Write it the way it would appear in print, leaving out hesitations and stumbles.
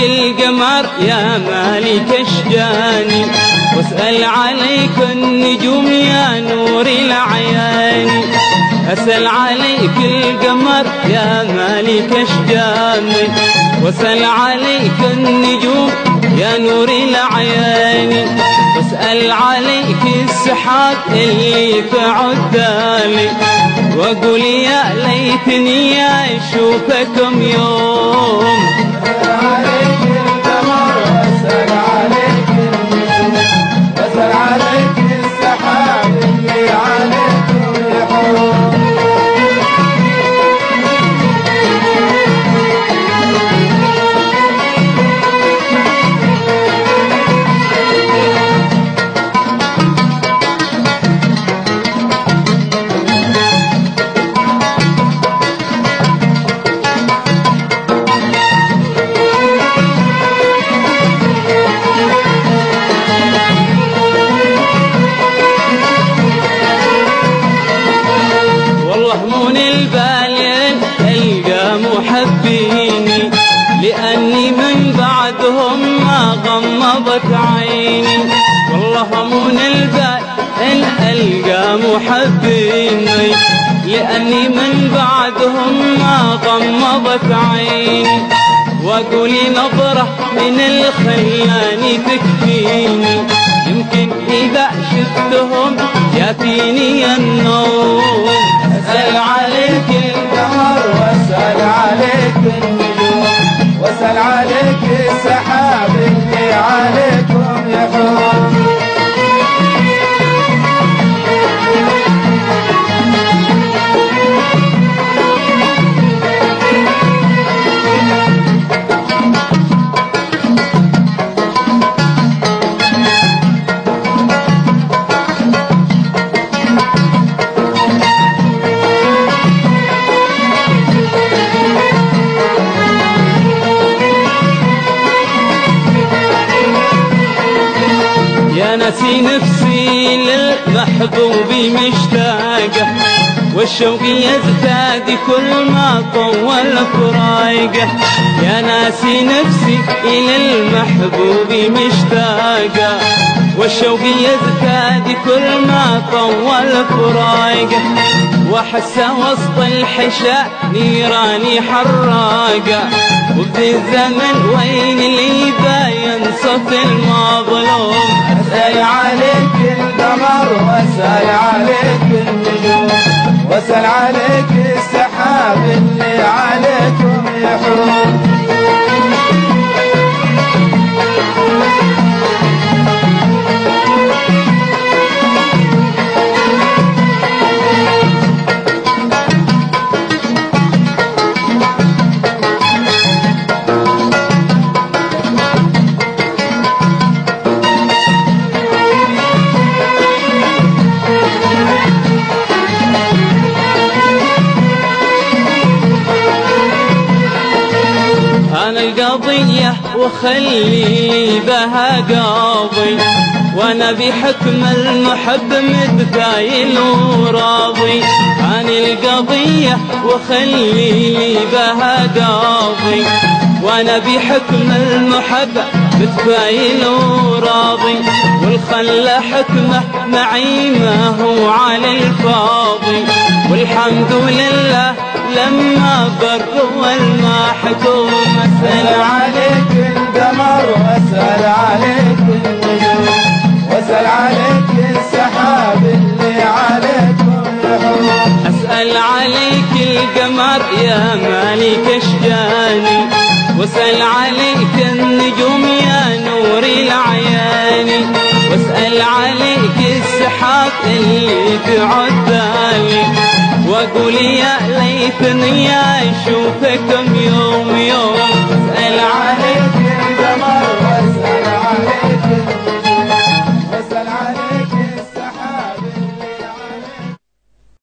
القمر يا مالك اشجاني، واسأل عليك النجوم يا نور العيان. أسأل عليك القمر يا مالك اشجاني، واسأل عليك النجوم يا نور العيان. واسأل عليك السحاب اللي في عدالي، واقول يا ليتني اشوفكم يوم. أسأل عليك القمر وأسأل عليك النجوم، وأسأل عليك السحاب اللي عليكم يحوم. مون البالين ألقى محبيني، لأني من بعدهم ما غمضت عيني. والله مون البالين ألقى محبيني، لأني من بعدهم ما غمضت عيني. وأقول نظرة من الخلاني تكفيني، يمكن إذا شفتهم يأتيني النوم. أسأل عليك القمر وأسأل عليك النجوم، وأسأل عليك السحاب اللي عليكم يحوم. يا ناسي نفسي للمحبوب مشتاقة، والشوق يزداد كل ما طول فراقه. يا ناسي نفسي إلى المحبوب مشتاقة، والشوق يزداد كل ما طول فراقه. وأحس وسط الحشاء نيراني حراقة، وفي الزمن وين اللي ينصف المظلوم. أسأل عليك القمر وأسأل عليك النجوم، وأسأل عليك السحاب اللي عليكم يحوم. أنا القضية وخلي بها قاضي، وأنا بحكم المحب متفايل وراضي. أنا القضية وخلي بها قاضي، وأنا بحكم المحب متفايل وراضي. والخل حكمه معي ما هو على الفاضي، والحمد لله لما بر والمحكوم. أسأل عليك القمر وأسأل عليك النجوم، وأسأل عليك السحاب اللي عليكم يحوم. أسأل عليك القمر يا مالك اشجاني، واسأل عليك النجوم يا نور العيان. واسأل عليك السحاب اللي في عدالي، واقول يا ليتني اشوفكم يوم